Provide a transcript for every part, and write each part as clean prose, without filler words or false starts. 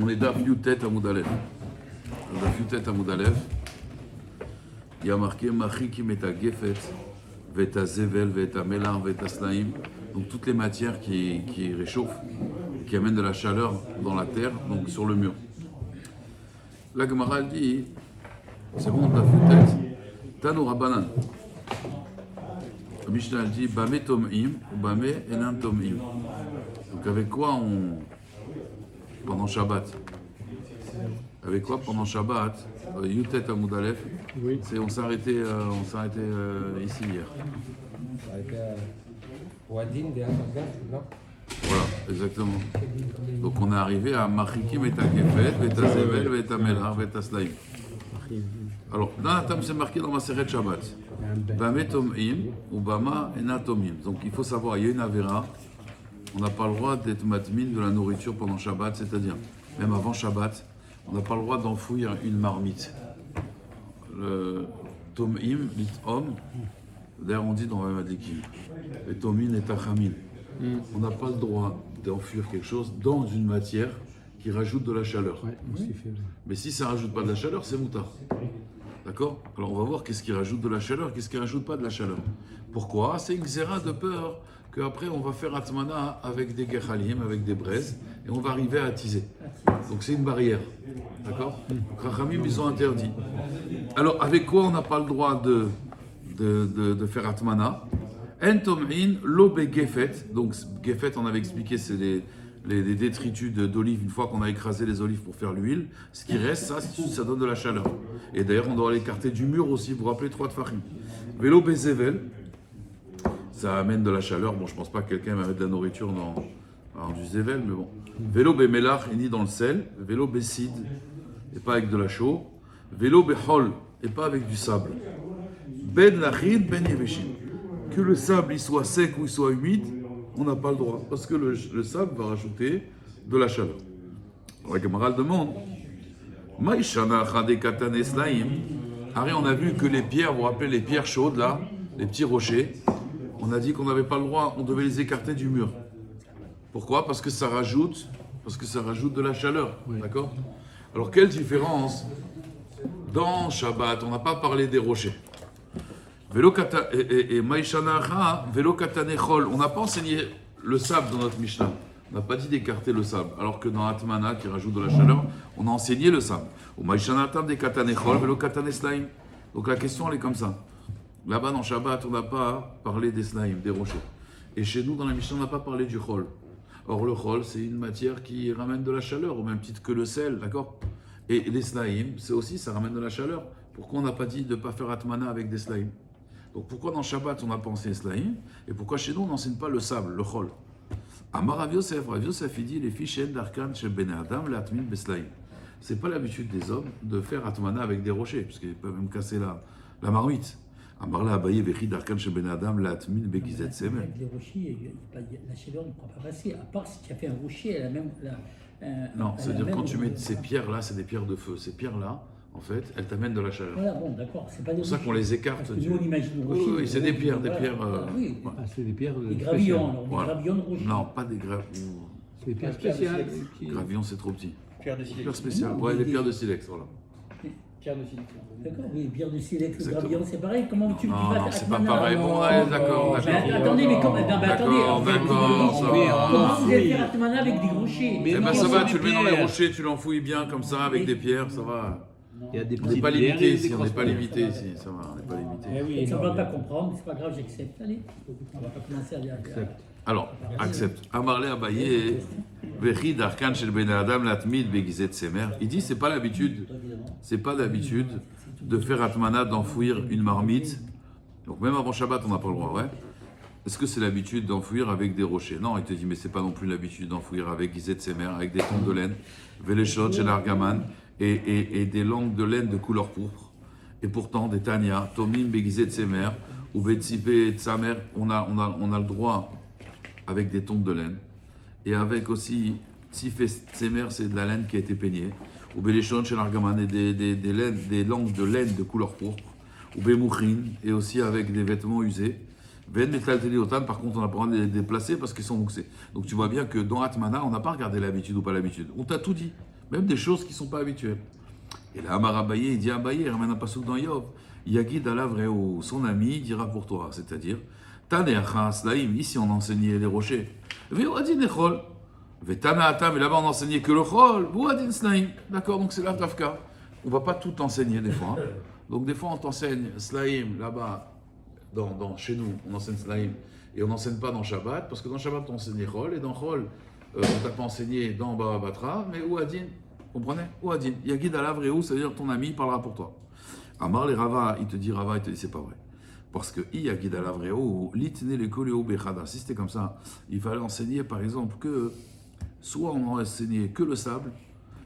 On est Daf Yutet Amoud Aleph. Daf Yutet Amoud Aleph, il y a marqué Machikim et Gefet, Veta Zevel, Veta Melar, Veta Slaim. Donc toutes les matières qui réchauffent, qui amènent de la chaleur dans la terre, donc sur le mur. La Gemara dit, c'est bon, Daf Yutet, Tano Rabbanan. Le Mishnah dit Bame Tom'im ou Bame Enan Tom'im. Donc avec quoi pendant Shabbat? Avec quoi pendant Shabbat? Yutet Amoud Aleph. Oui. On s'est arrêté ici hier. Voilà, exactement. Donc on est arrivé à Machikim et Gefet, Veta Zevel, Veta Melar, Veta Slaim. Alors, dans la table, c'est marqué dans ma Maseret Shabbat. Bame Tom'im ou Bama Ena Tom'im. Donc il faut savoir, il y a une avéra. On n'a pas le droit d'être matmin de la nourriture pendant Shabbat, c'est-à-dire, même avant Shabbat, on n'a pas le droit d'enfouir une marmite. Le Tom'im, l'Itom, d'ailleurs on dit dans Vamadikim, le Tom'in et Tachamin. On n'a pas le droit d'enfuir quelque chose dans une matière qui rajoute de la chaleur. Mais si ça ne rajoute pas de la chaleur, c'est moutard. D'accord? Alors on va voir qu'est-ce qui rajoute de la chaleur, qu'est-ce qui ne rajoute pas de la chaleur. Pourquoi? C'est une xéra de peur qu'après on va faire atmana avec des gechalim, avec des braises, et on va arriver à attiser. Donc c'est une barrière. D'accord? Donc Rachamim, ils ont interdit. Alors avec quoi on n'a pas le droit de faire atmana? En tom'in lo be gefet. Donc gefet, on avait expliqué, c'est les détritus d'olives. Une fois qu'on a écrasé les olives pour faire l'huile, ce qui reste, ça donne de la chaleur. Et d'ailleurs, on doit l'écarter du mur aussi. Vous vous rappelez, 3 tfachim. Vélo bezevel, ça amène de la chaleur. Bon, je pense pas que quelqu'un va mettre de la nourriture dans du zével, mais bon. Vélo bemelach, ni dans le sel. Vélo bessid, et pas avec de la chaux. Vélo behol, et pas avec du sable. Ben lachin, ben yeveshin. Que le sable il soit sec ou il soit humide, on n'a pas le droit, parce que le sable va rajouter de la chaleur. La Gemara demande, on a vu que les pierres, vous vous rappelez les pierres chaudes là, les petits rochers, on a dit qu'on n'avait pas le droit, on devait les écarter du mur. Pourquoi? Parce que ça rajoute de la chaleur, d'accord? Alors quelle différence? Dans Shabbat, on n'a pas parlé des rochers. Et Maïshanacha, Velo Katanechol. On n'a pas enseigné le sable dans notre Mishnah. On n'a pas dit d'écarter le sable. Alors que dans Atmana, qui rajoute de la chaleur, on a enseigné le sable. Au Maïshanatam de Katanechol, Velo Kataneslaim. Donc la question, elle est comme ça. Là-bas, dans Shabbat, on n'a pas parlé des slaim, des rochers. Et chez nous, dans la Mishnah, on n'a pas parlé du chol. Or, le chol, c'est une matière qui ramène de la chaleur, au même titre que le sel, d'accord? Et les slaim, c'est aussi, ça ramène de la chaleur. Pourquoi on n'a pas dit de ne pas faire Atmana avec des slaim? Donc pourquoi dans Shabbat on n'a pas enseigné Slaim et pourquoi chez nous on n'enseigne pas le sable, le chol? Amar Rav Yosef il dit les fiches d'arkan chez Ben Adam l'atmin beslaim. C'est pas l'habitude des hommes de faire atmana avec des rochers, parce qu'ils peuvent même casser la marmite. Amar la Abaye vechi d'arkan chez Ben Adam l'atmin begizet semer. Avec les rochers, la chaleur ne pourra pas passer, à part si tu as fait un rocher, elle a même non, c'est-à-dire quand tu mets ces pierres là, c'est des pierres de feu. Ces pierres là, en fait, elles t'amènent de la chaleur. Voilà, bon, d'accord, c'est pas des C'est pour ça qu'on les écarte. Nous, on imagine le rocher. Oui, c'est des pierres, voilà. Oui. Ah, c'est des pierres Des gravillons, alors, Voilà. des gravillons de rocher. Non, pas des gravillons. C'est des pierres spéciales. Gravillons, c'est trop petit. Pierre de silex. Pierre spéciale. Ouais, des pierres de silex, voilà. Pierre de silex. D'accord, oui, pierre de silex, le Exactement. gravillon, c'est pareil. Comment tu Non, vas non, faire c'est pas Atmana? pareil. Bon, Non, ouais, d'accord, mais d'accord. attendez, mais comment? Non, mais attendez, D'accord, en fait, d'accord, ça va. comment vous allez faire Atmana avec des rochers? Mais Eh non, ben ça c'est va, des tu le mets dans les pierres. rochers, tu l'enfouilles bien comme ça avec des pierres, ça va. Il y a des On n'est petites pas pierres limité et des ici, on n'est grosses pas pierres. limité ici, ça va, on n'est pas limité. Eh oui, Ça ne non, va pas mais- comprendre, c'est pas grave, j'accepte. Allez, on va pas commencer à dire. Alors, accepte. Amarle Abaye, Vechi d'Arkan shel Ben Adam l'atmid begizet semer. Il dit c'est pas l'habitude de faire atmana, d'enfouir une marmite. Donc même avant Shabbat, on n'a pas le droit, ouais. Est-ce que c'est l'habitude d'enfouir avec des rochers? Non, il te dit mais c'est pas non plus l'habitude d'enfouir avec gizet semer, avec des tongs de laine, veleshot shel argaman et des langues de laine de couleur pourpre. Et pourtant des tanya, tomim begizet semer ou betsipe tsamer, on a le droit avec des tongs de laine, et avec aussi, tzifé tsemer, c'est de la laine qui a été peignée, ou beleshon chez l'argaman, et des langues de laine de couleur pourpre, ou bemouchin, et aussi avec des vêtements usés. Ven metalteli otan, par contre, on n'a pas le droit de les déplacer parce qu'ils sont mouxés. Donc tu vois bien que dans Atmana, on n'a pas regardé l'habitude ou pas l'habitude. On t'a tout dit. Même des choses qui ne sont pas habituelles. Et là, Amar Abaye, il dit Abaye, il ramène un passouk dans Yov. Yagid Alavréo, son ami dira pour toi, c'est-à-dire, Taneacha Slaim, ici on enseignait les rochers. Ve'adin Echol. Ve'tana Atam, et là-bas on enseignait que le Chol. Ve'adin Slaim. D'accord, donc c'est l'Avdavka. On ne va pas tout enseigner des fois. Donc des fois on t'enseigne Slaim là-bas, chez nous, on enseigne Slaim. Et on n'enseigne pas dans Shabbat, parce que dans Shabbat on enseigne Chol, et dans Chol, on t'a pas enseigné dans Baba Batra, mais Ouadin, comprenez? Ouadin. Yagid Alavréo, c'est-à-dire ton ami parlera pour toi. Amar les Rava, il te dit c'est pas vrai. Parce que Yagid Alavréo, litne le koléo bechada. Si c'était comme ça, il fallait enseigner par exemple que, soit on aurait enseigné que le sable,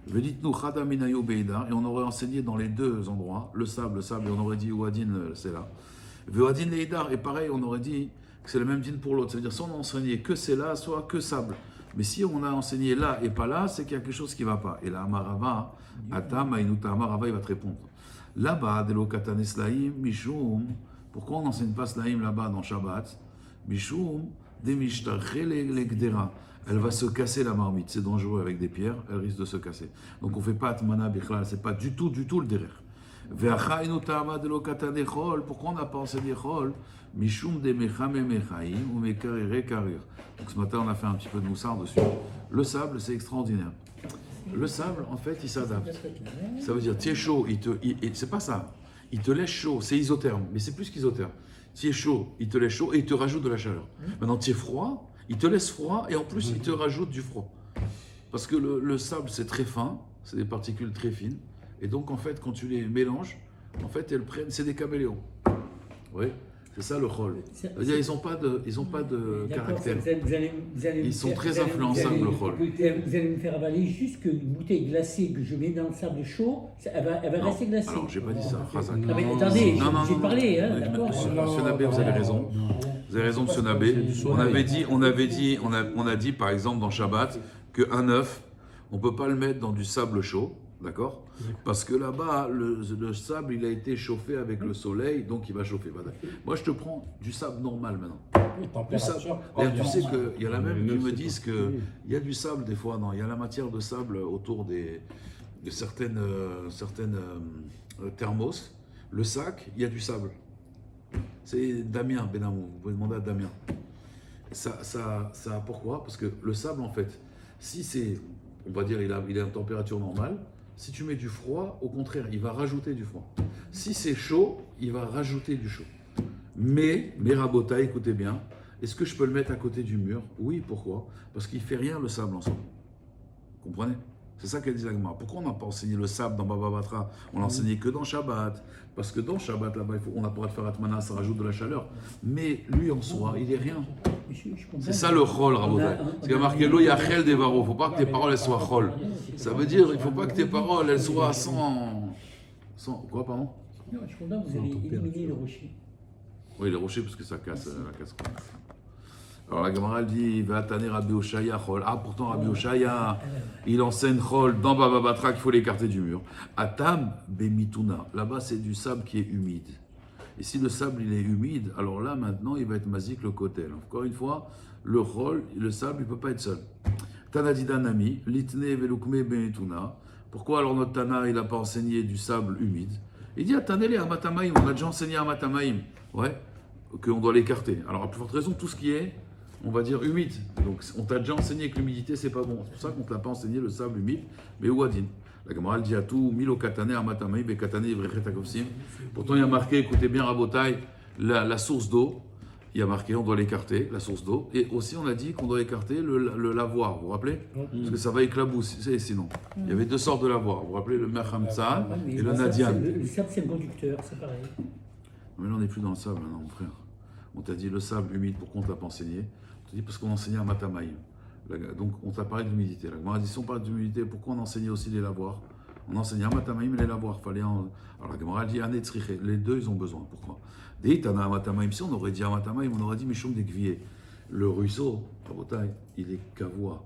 velitnu chada minayo beida, et on aurait enseigné dans les deux endroits, le sable, et on aurait dit Ouadin, c'est là. Ve'adin leidar, et pareil, on aurait dit que c'est le même din pour l'autre. C'est-à-dire, soit on a enseigné que c'est là, soit que sable. Mais si on a enseigné là et pas là, c'est qu'il y a quelque chose qui ne va pas. Et là, Amarava, Atam, Ainuta, Amarava, il va te répondre. Là-bas, Delo Katane Slaim, Mishum, pourquoi on n'enseigne pas Slaim là-bas dans Shabbat? Mishum, Demishtarche le Gdera. Elle va se casser la marmite, c'est dangereux avec des pierres, elle risque de se casser. Donc on ne fait pas Atmana Bichlal, c'est pas du tout le derer. Pourquoi on n'a pas enseigné Chol? Mishum de Mechame Mechaim ou Mekarere Karir. Donc ce matin on a fait un petit peu de moussard dessus. Le sable c'est extraordinaire. Le sable en fait il s'adapte. Ça veut dire tu es chaud, c'est pas ça. Il te laisse chaud, c'est isotherme, mais c'est plus qu'isotherme. Tu es chaud, il te laisse chaud et il te rajoute de la chaleur. Maintenant tu es froid, il te laisse froid et en plus il te rajoute du froid. Parce que le sable c'est très fin, c'est des particules très fines. Et donc, en fait, quand tu les mélanges, en fait, elles prennent, c'est des caméléons. Oui, c'est ça le chol. C'est-à-dire, ils n'ont pas de caractère. Ils sont très influençables, le chol. Vous allez me faire avaler juste qu'une bouteille glacée que je mets dans le sable chaud, elle va rester glacée. Alors, j'ai pas dit ça, Razak. Non, mais attendez, j'ai parlé, hein, d'accord. Monsieur Nabé, vous avez raison. Vous avez raison, Monsieur Nabé. On a dit, par exemple, dans Shabbat, qu'un œuf, on ne peut pas le mettre dans du sable chaud. D'accord? Parce que là-bas, le sable, il a été chauffé avec le soleil, donc il va chauffer. Moi, je te prends du sable normal maintenant. Du sable. D'ailleurs, tu sais qu'il y en a même qui me disent qu'il y a du sable des fois. Non, il y a la matière de sable autour de certaines thermos. Le sac, il y a du sable. C'est Damien Benamou. Vous pouvez demander à Damien. Ça, pourquoi? Parce que le sable, en fait, si c'est, on va dire, il est en température normale. Si tu mets du froid, au contraire, il va rajouter du froid. Si c'est chaud, il va rajouter du chaud. Mais Rabota, écoutez bien, est-ce que je peux le mettre à côté du mur? Oui, pourquoi? Parce qu'il ne fait rien le sable ensemble. Vous comprenez? C'est ça qu'elle dit la Gemara. Pourquoi on n'a pas enseigné le sable dans Baba Batra? On l'a enseigné que dans Shabbat. Parce que dans Shabbat, là-bas, on n'a pas le droit de faire Atmana, ça rajoute de la chaleur. Mais lui en soi, il n'est rien. C'est ça le chol, Rabotai. C'est qu'il y a marqué Lo Yachel Devaro. Il ne faut pas que tes paroles elles soient chol. Ça veut dire il ne faut pas que tes paroles elles soient sans. Quoi, pardon? Non, je comprends, vous avez éliminé le rocher. Oui, les rochers, parce que ça casse la casserole. Alors la Gemara dit va tanner Rabbi Oshaya chol. Ah, pourtant Rabbi Oshaya, il enseigne chol dans Baba Batra qu'il faut l'écarter du mur. Atam bemituna. Là-bas, c'est du sable qui est humide. Et si le sable il est humide, alors là maintenant il va être mazik le kotel. Encore une fois, le chol, le sable, il ne peut pas être seul. Tanadida nami, litne velukme bemituna. Pourquoi alors notre Tana il n'a pas enseigné du sable humide? Il dit Tanele amatamaim. On a déjà enseigné amatamaim. Ouais, qu'on doit l'écarter. Alors à plus forte raison, tout ce qui est, on va dire, humide. Donc on t'a déjà enseigné que l'humidité c'est pas bon. C'est pour ça qu'on ne t'a pas enseigné le sable humide, mais ouadin. La Gemara dit à tout, milo katane amatamaim be katane ivrechet akofsim. Pourtant il y a marqué, écoutez bien Rabotai, la source d'eau. Il y a marqué, on doit l'écarter, la source d'eau. Et aussi on a dit qu'on doit écarter le lavoir, vous vous rappelez? Parce que ça va éclabousser sinon. Il y avait deux sortes de lavoir. Vous vous rappelez le Merhamtsan et le Nadian. Le sable c'est un conducteur, c'est pareil. Mais là on n'est plus dans le sable maintenant, mon frère. On t'a dit le sable humide, pourquoi on ne t'a pas enseigné? On t'a dit parce qu'on enseignait à Matamaïm. Donc on t'a parlé d'humidité. La Gemara dit si on parle d'humidité, pourquoi on enseignait aussi les lavoirs? On enseignait à Matamaïm et les lavoirs. Alors la Gemara dit les deux ils ont besoin. Pourquoi? Si on aurait dit à Matamaïm, on aurait dit Mishum d'Egvier. Le ruisseau, il est cavois.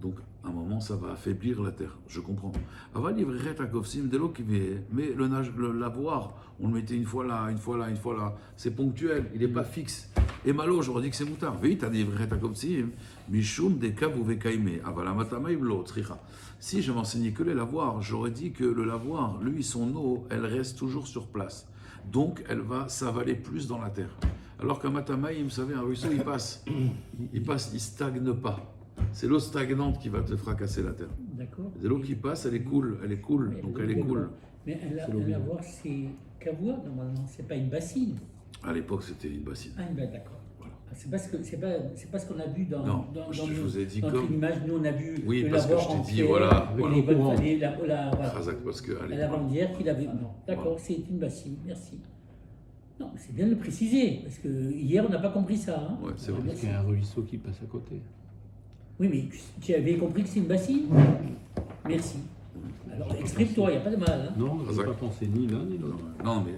Donc à un moment ça va affaiblir la terre. Je comprends. Mais le lavoir, on le mettait une fois là, une fois là, une fois là. C'est ponctuel, il n'est pas fixe. Et malo, j'aurais dit que c'est moutard. Vite, mishum dekav ou vekaime. Avalamatamayim lo tzricha. Si je m'enseignais que les lavoirs, j'aurais dit que le lavoir, lui, son eau, elle reste toujours sur place. Donc, elle va s'avaler plus dans la terre. Alors qu'un matamaïm, vous savez, un ruisseau, il passe, il stagne pas. C'est l'eau stagnante qui va te fracasser la terre. D'accord. C'est l'eau qui passe, elle est cool, donc elle est cool. Mais un lavoir, c'est cavoie, normalement, c'est pas une bassine. À l'époque, c'était une bassine. Ah, d'accord. Voilà. C'est pas ce qu'on a vu dans, Non, dans, je dans vous ai dit dans comme... l'image. Nous, on a vu Oui, le parce que lavoir je t'ai dit, entier, voilà, avec voilà. les bonnes Courant. familles, voilà. Razak, parce que à La l'époque... lavandière qu'il avait. Non, d'accord, c'est une bassine, merci. Non, c'est bien de le préciser, parce que hier, on n'a pas compris ça. Hein. Ouais, c'est vrai. Parce qu'il y a un ruisseau qui passe à côté. Oui, mais tu avais compris que c'est une bassine. Merci. Alors, exprime-toi, il n'y a pas de mal. Hein. Non, je Razak. n'ai pas pensé ni l'un ni l'autre. Non, mais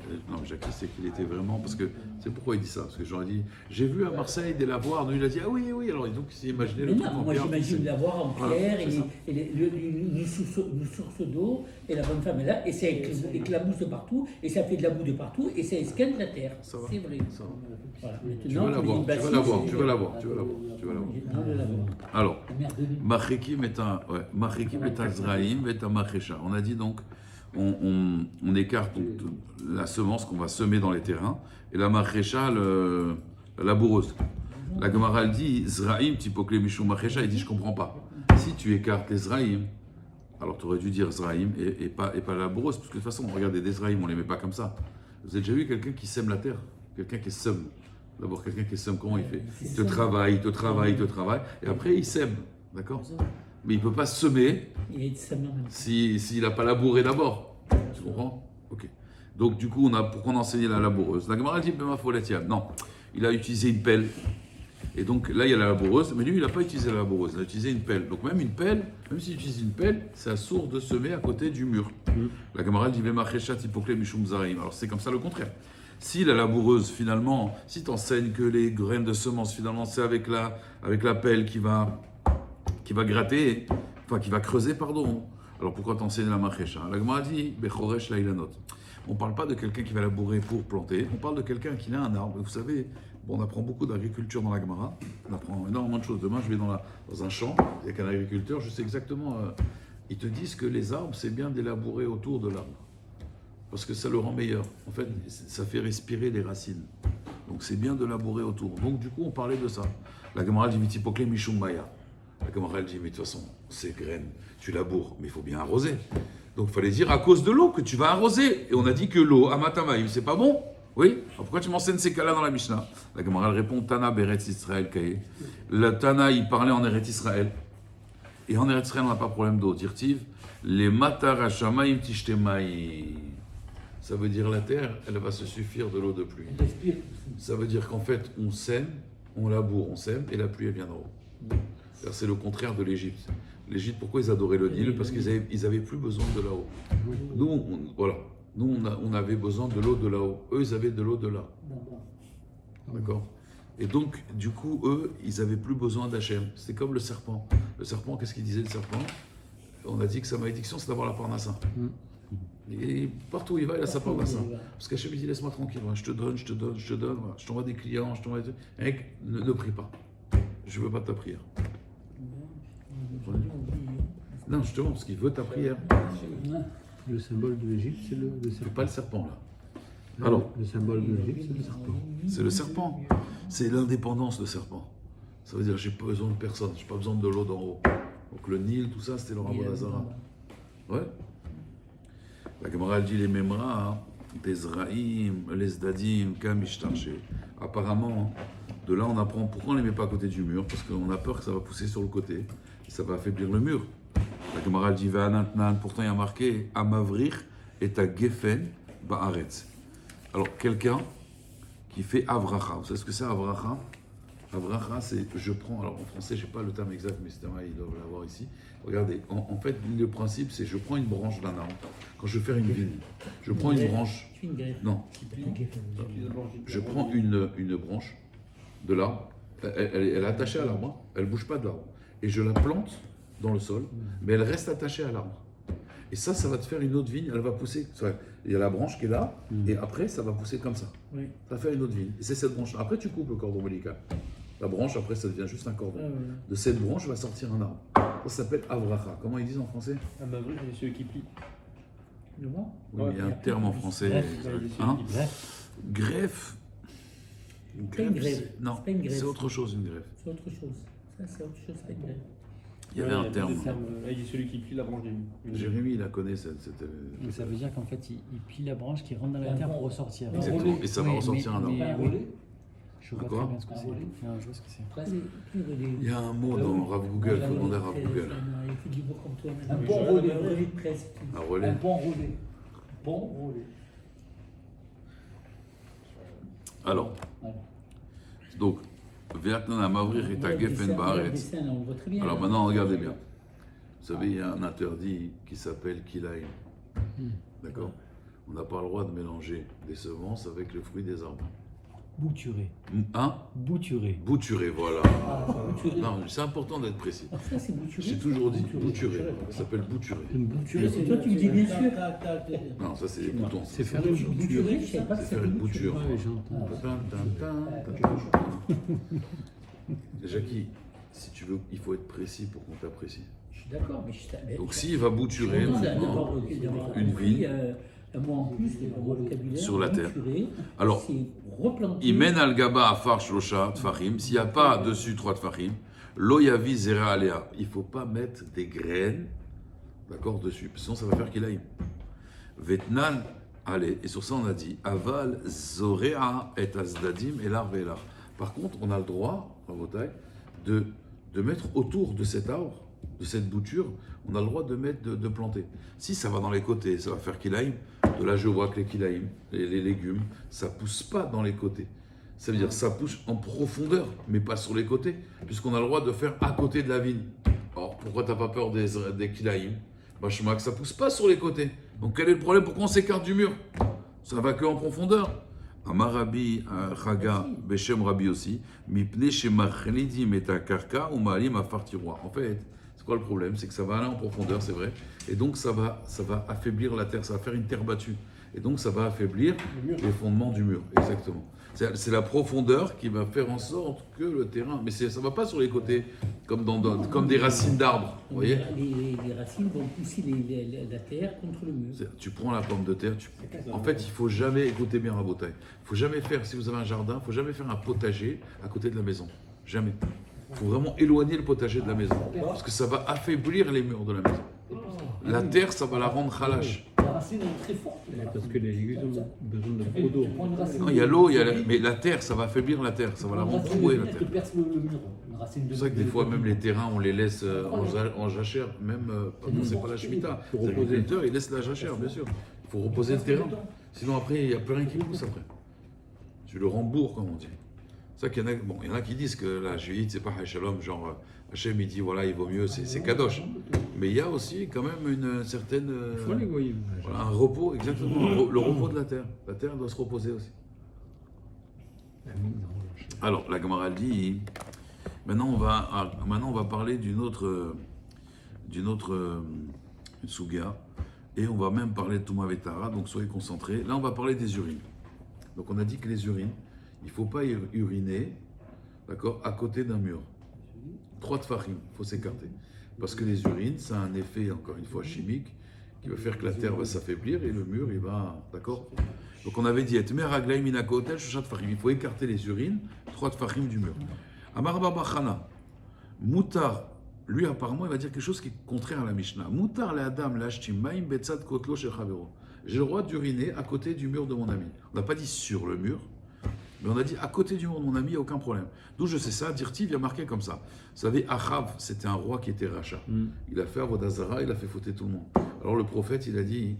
Jacques, c'est qu'il était vraiment... Parce que c'est pourquoi il dit ça. Parce que j'aurais dit, j'ai vu à Marseille des lavoirs. Nous, il a dit, ah oui, alors donc il s'est imaginé Mais le truc non, en moi pierre. j'imagine l'avoir en Voilà, pierre c'est ça. et une source d'eau, et la bonne femme est là, et ça éclabousse de partout, et ça fait de la boue de partout, et ça esquinte la terre. Ça va. C'est vrai. Ça va. Voilà. Tu Maintenant, vas l'avoir, pour tu une vas l'avoir, bassine, tu vas l'avoir, tu vas l'avoir, tu vas l'avoir. Non, de l'avoir. Alors, Merde, Machikim est un Zraïm et un Machecha. On a dit donc, on écarte donc la semence qu'on va semer dans les terrains et la Machecha, la laboureuse. La Gemara elle dit Zraïm, typokle Mishum Machecha, il dit je comprends pas. Si tu écartes les Zraïm, alors tu aurais dû dire Zraïm et pas laboureuse, parce que de toute façon, regardez, des Zraïm, on les met pas comme ça. Vous avez déjà vu quelqu'un qui sème la terre? Quelqu'un qui sème. D'abord, quelqu'un qui sème, comment il fait? Il te travaille, et après il sème, d'accord? Mais il ne peut pas semer il est de sa main. s'il n'a pas labouré d'abord. Tu comprends? Ok. Donc du coup, pourquoi on a enseigné la laboureuse? La Gemara dit Bema Foletiam. Non, il a utilisé une pelle. Et donc là, il y a la laboureuse, mais lui, il n'a pas utilisé la laboureuse, il a utilisé une pelle. Donc même une pelle, même s'il utilise une pelle, c'est à sourd de semer à côté du mur. La Gemara dit Bema Cheshat Hipokle Mishum Zarim. Alors c'est comme ça le contraire. Si la laboureuse, finalement, si tu enseignes que les graines de semences, finalement, c'est avec la pelle qui va gratter, enfin qui va creuser, pardon. Alors pourquoi t'enseignes la marécha? La Gemara dit Bechoresh la ilanot. On ne parle pas de quelqu'un qui va labourer pour planter, on parle de quelqu'un qui a un arbre. Vous savez, on apprend beaucoup d'agriculture dans la Gemara, on apprend énormément de choses. Demain, je vais dans un champ, avec un agriculteur, je sais exactement. Ils te disent que les arbres, c'est bien de les labourer autour de l'arbre. Parce que ça le rend meilleur. En fait, ça fait respirer les racines. Donc c'est bien de labourer autour. Donc du coup, on parlait de ça. La Gemara dit Vitipokle Mishum Maya. La Gemara dit, mais de toute façon, ces graines, tu laboures, mais il faut bien arroser. Donc il fallait dire à cause de l'eau que tu vas arroser. Et on a dit que l'eau, Amatamaïm, c'est pas bon. Oui. Alors pourquoi tu m'enseignes ces cas-là dans la Mishnah? La Gemara répond Tana Beretz Israël Kaye. Le Tana, il parlait en Eretz Israël. Et en Eretz Israël, on n'a pas de problème d'eau. Dirtiv, les Matar Hashamaim Tishtemaïm. Ça veut dire la terre, elle va se suffire de l'eau de pluie. Ça veut dire qu'en fait, on sème, on laboure, on sème, et la pluie, elle vient d'en haut. C'est le contraire de l'Égypte. L'Égypte, pourquoi ils adoraient le Nil? Parce qu'ils avaient plus besoin de là-haut. Nous, on avait besoin de l'eau de là-haut. Eux, ils avaient de l'eau de là. D'accord? Et donc, du coup, eux, ils avaient plus besoin d'Hachem. C'est comme le serpent. Le serpent, qu'est-ce qu'il disait, le serpent? On a dit que sa malédiction, c'est d'avoir la parnassa. Et partout où il va, il a sa parnassa. Parce qu'Hachem, il dit, laisse-moi tranquille. Je te donne. Voilà. Je t'envoie des clients, je t'envoie des trucs. Mec, ne prie pas. Je veux pas ta prière. Non, justement, parce qu'il veut ta prière. Le symbole de l'Égypte, c'est le C'est serpent. pas le serpent, là. Non, Alors, le symbole de l'Égypte, c'est le serpent. c'est le serpent. C'est l'indépendance, le serpent. Ça veut dire, j'ai pas besoin de personne, j'ai pas besoin de l'eau d'en haut. Donc le Nil, tout ça, c'était le Rabbi Lazara. Ouais. La Gemara, elle dit les Memra, hein, des Zraïm, les Zdadim, Kamishtarché. Apparemment, de là, on apprend pourquoi on ne les met pas à côté du mur, parce qu'on a peur que ça va pousser sur le côté, et ça va affaiblir le mur. La Gemara, elle dit Ve'anantnan, pourtant il y a marqué Amavrich et à Gefen Ba'aretz. Alors, quelqu'un qui fait Avracha. Vous savez ce que c'est Avracha? Avracha, c'est je prends, alors en français, je n'ai pas le terme exact, mais c'est ils doivent l'avoir ici. Regardez, en fait, le principe, c'est je prends une branche d'un arbre. Quand je veux faire une vigne, je prends une branche. Non, je prends une branche de l'arbre, elle est attachée à l'arbre, elle ne bouge pas de l'arbre. Et je la plante dans le sol, mais elle reste attachée à l'arbre. Et ça va te faire une autre vigne, elle va pousser. Il y a la branche qui est là, et après, ça va pousser comme ça. Oui. Ça va faire une autre vigne. Et c'est cette branche. Après, tu coupes le cordon ombilical. La branche, après, ça devient juste un cordon. De cette branche va sortir un arbre. Ça s'appelle avracha. Comment ils disent en français? Un maverick, c'est celui qui plie. Le moi Oui, mais il y a un terme en français. Hein? Greffe. Pas une greffe. Non, C'est pas une greffe. c'est autre chose, une greffe. C'est autre chose. Ça, c'est autre chose, c'est pas une greffe. Il y avait un terme. Là, il dit celui qui plie la branche d'une. Jérémy, il la connaît, cette Donc ça veut dire qu'en fait, il plie la branche qui rentre dans la Un terre bon- pour ressortir. Exactement. Et ça va ressortir un arbre. oui. Je vois Quoi très bien ce que c'est. Non, je vois ce que c'est. Il y a un mot dans Rav Google, il faut demander à Rav Google. Il fait du beau comme toi. Un bon relais. Un relais de presse. Un relais. Un bon relais. Bon relais. Alors, Voilà. donc, Vietnam Mavrir et ta Geffen Baaretz. On voit très bien. Alors maintenant, regardez bien. Vous savez, il y a un interdit qui s'appelle Kilaïm. D'accord? On n'a pas le droit de mélanger des semences avec le fruit des arbres. Bouturé. Hein? Bouturé. Bouturé, voilà. Bouturé. Non, c'est important d'être précis. Ah, ça, c'est bouturé. J'ai toujours dit bouturé. Ça s'appelle bouturé. Une bouturée, Et toi, tu me dis bien sûr. Non, ça c'est des boutons. c'est faire une bouture. Bouturé, je savais pas que C'est c'était faire une bouture. Ouais, j'entends. Jackie, si tu veux, il faut être précis pour qu'on t'apprécie. Je suis d'accord, mais je savais. Donc s'il va bouturer D'avoir une vigne un mot en plus dans le vocabulaire. sur la terre. Bouturer, Alors, c'est replanter. il mène al gaba à far shlosha tfachim. S'il n'y a pas dessus 3 tfachim, lo yavi zera alea. Il ne faut pas mettre des graines, d'accord, dessus, sinon ça va faire qu'il aille. Vetnan, allez, et sur ça on a dit aval zorea et azdadim et l'arvelar. Par contre, on a le droit, en Botaï, de mettre autour de cet arbre, de cette bouture, on a le droit de mettre, de planter. Si ça va dans les côtés, ça va faire kilaïm. De là, je vois que les kilaïm, les légumes, ça pousse pas dans les côtés. Ça veut dire ça pousse en profondeur, mais pas sur les côtés, puisqu'on a le droit de faire à côté de la vigne. Alors, pourquoi tu n'as pas peur des kilaïm? Bah, je que ça pousse pas sur les côtés. Donc, quel est le problème? Pourquoi on s'écarte du mur? Ça va que en profondeur. Amarabi Chaga Beshem Rabbi aussi, Mipne Shemachlidim et Karka ou Maalim Afar Tiroir. En fait, c'est quoi le problème? C'est que ça va aller en profondeur, c'est vrai, et donc ça va affaiblir la terre, ça va faire une terre battue, et donc ça va affaiblir les fondements du mur, exactement. C'est la profondeur qui va faire en sorte que le terrain, mais ça ne va pas sur les côtés, comme des racines d'arbres, vous voyez? Les racines vont pousser la terre contre le mur. Tu prends la pomme de terre, en fait, il faut jamais, écoutez bien Rabotai, il faut jamais faire, si vous avez un jardin, il faut jamais faire un potager à côté de la maison. Jamais. Il faut vraiment éloigner le potager de la maison, parce que ça va affaiblir les murs de la maison. La terre, ça va la rendre khalash. La racine est très forte. Parce que les légumes ont besoin de trop d'eau. Non, il y a l'eau, mais la terre, ça va affaiblir la terre, ça va la rendre trouée, la terre. C'est pour ça que des fois, même les terrains, on les laisse en jachère, même quand c'est pas la Shemitah. Les agriculteurs, ils laissent la jachère, bien sûr. Il faut reposer le terrain. Sinon, après, il n'y a plus rien qui pousse après. Tu le rembourres, comme on dit. C'est ça qu'il y en a, bon, il y en a qui disent que la juillet, c'est pas Shalom, genre Hachem, il dit voilà, il vaut mieux, c'est Kadosh. Mais il y a aussi quand même une certaine. Il faut les goyim. Voilà, un repos, exactement, le repos de la terre. La terre doit se reposer aussi. Alors, la Gemara dit, maintenant on va parler d'une autre Suga, et on va même parler de Touma Vetara, donc soyez concentrés. Là, on va parler des urines. Donc, on a dit que les urines, il ne faut pas uriner, d'accord, à côté d'un mur. 3 tfachim, il faut s'écarter. Parce que les urines, ça a un effet, encore une fois, chimique, qui va faire que la terre va s'affaiblir et le mur, il va, d'accord. Donc on avait dit, il faut écarter les urines, 3 tfachim du mur. Amar Baba Chana, Moutar, lui apparemment, il va dire quelque chose qui est contraire à la Mishnah. Moutar le Adam lashtim maim betzad kotlo shel chavero. J'ai le droit d'uriner à côté du mur de mon ami. On n'a pas dit sur le mur, mais on a dit à côté du mur de mon ami, il n'y a aucun problème. D'où je sais ça, Dirtiv, il a marqué comme ça. Vous savez, Achav, c'était un roi qui était rachat. Il a fait Avodazara, il a fait fauter tout le monde. Alors le prophète, il a dit,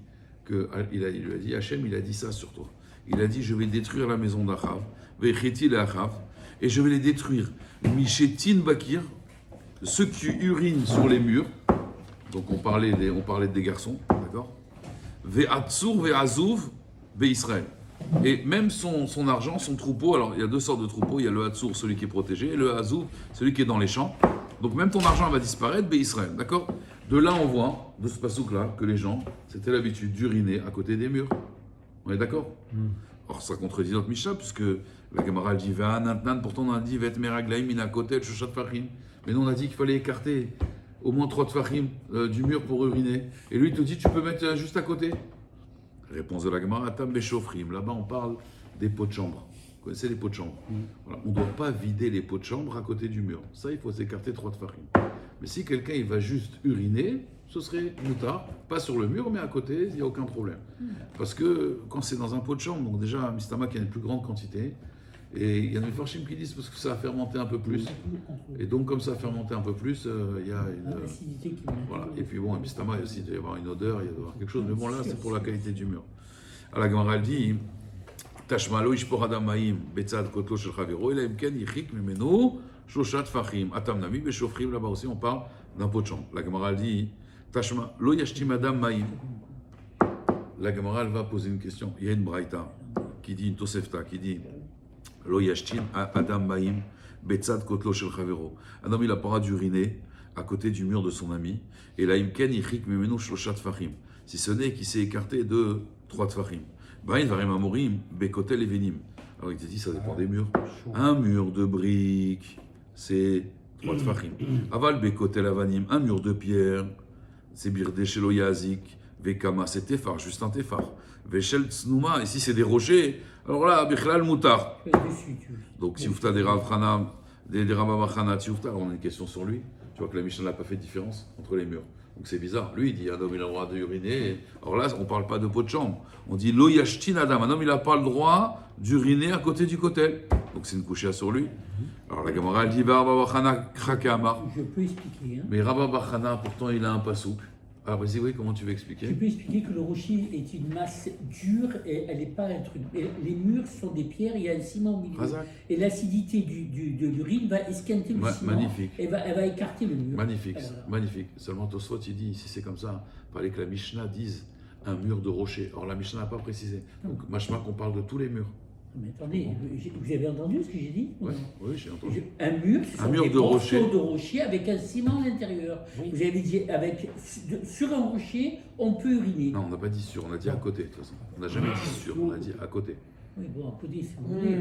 il lui a dit, Hachem, il a dit ça sur toi. Il a dit, je vais détruire la maison d'Achav, Vecheti le Achav, et je vais les détruire. Mishetin Bakir, ceux qui urinent sur les murs, donc on parlait des garçons, d'accord? Ve'atsur ve'azouv ve'Israël. Et même son argent, son troupeau, alors il y a 2 sortes de troupeaux, il y a le Hatsur, celui qui est protégé, et le Hazouv, celui qui est dans les champs. Donc même ton argent va disparaître, Israël, d'accord? De là, on voit, de ce pasouk-là, que les gens, c'était l'habitude d'uriner à côté des murs. On est d'accord? Or, ça contredit notre Mishnah, puisque la Gemara dit Ve'anantnan, pourtant on a dit Ve'et meraglaim min akotel shoshat fachim. Mais nous, on a dit qu'il fallait écarter au moins 3 tfachim du mur pour uriner. Et lui, il te dit tu peux mettre juste à côté. Réponse de la Gemara Atam beshofrim. Là-bas, on parle des pots de chambre. Vous connaissez les pots de chambre? Voilà. On ne doit pas vider les pots de chambre à côté du mur. Ça, il faut s'écarter 3 tfachim. Mais si quelqu'un il va juste uriner, ce serait moutard, pas sur le mur, mais à côté, il n'y a aucun problème. Parce que quand c'est dans un pot de chambre, donc déjà, Mistama qui a une plus grande quantité, et il y a des farchim qui disent parce que ça a fermenté un peu plus. Et donc, comme ça a fermenté un peu plus, il y a une. L'acidité qui Voilà. Et puis bon, Mistama, il doit y avoir une odeur, il doit y avoir quelque chose. Mais bon, là, c'est pour la qualité du mur. Alors, la Gemara elle dit Tashmalo ishpor adam ma'im betzad kotlo shel chavero, ela imken yichik mimenu shoshat fachim. Atam nami beshofrim, là-bas aussi, on parle d'un pot de chambre. La Gemara elle dit Tashma lo yashtim adam ma'im. La Gemara elle va poser une question. Il y a une braïta qui dit, une tosefta qui dit Lo yashtim adam ma'im betzad kotlo shel chavero. Un homme il a pas le droit d'uriner à côté du mur de son ami. Et la imken yichik mimenu shoshat fachim. Si ce n'est qu'il s'est écarté de 3 tfachim. Bain varim amorim bekotel et venim. Alors il te dit ça dépend des murs. Un mur de briques, c'est 3 tfachim. Aval bekotel avanim, un mur de pierre, c'est birdé shelo yazik, vekama, c'est tefar, juste un tefar. Veshel tsnuma, ici c'est des rochers. Alors là, bichlal mutar. dessus, tu veux. Donc si Oufta des Ravchana, des Ramavachana, si Oufta, on a une question sur lui. Tu vois que la Mishnah n'a pas fait de différence entre les murs. Donc c'est bizarre. Lui, il dit un homme il a le droit d'uriner. Alors là, on ne parle pas de pot de chambre. On dit lo yashtin adam. Un homme il n'a pas le droit d'uriner à côté du kotel. Donc c'est une couchée sur lui. Alors la Gemara elle dit Rabba Khakamar. Je peux expliquer. Hein. Mais Rabba Bachana, pourtant il a un pasouk. Alors vas-y, oui, comment tu veux Je expliquer? peux expliquer que le rocher est une masse dure et elle n'est pas un truc. Et les murs sont des pierres, il y a un ciment au milieu. Razak. Et l'acidité de l'urine va esquinter le ciment. Magnifique. Et elle va écarter le mur. Magnifique, Voilà. magnifique. Seulement Tosfot il dit, si c'est comme ça, il fallait que la Mishnah dise un mur de rocher. Or la Mishnah n'a pas précisé. Donc machma qu'on parle de tous les murs. Mais attendez, vous avez entendu ce que j'ai dit? Ouais, oui, j'ai entendu. Un mur, ce Un sont mur des de rocher. morceaux de rocher avec un ciment à l'intérieur. Vous avez dit, sur un rocher, on peut uriner. Non, on n'a pas dit sur, on a dit à côté de toute façon. On n'a jamais dit sur, on a dit à côté. Oui, bon, à côté, si vous voulez.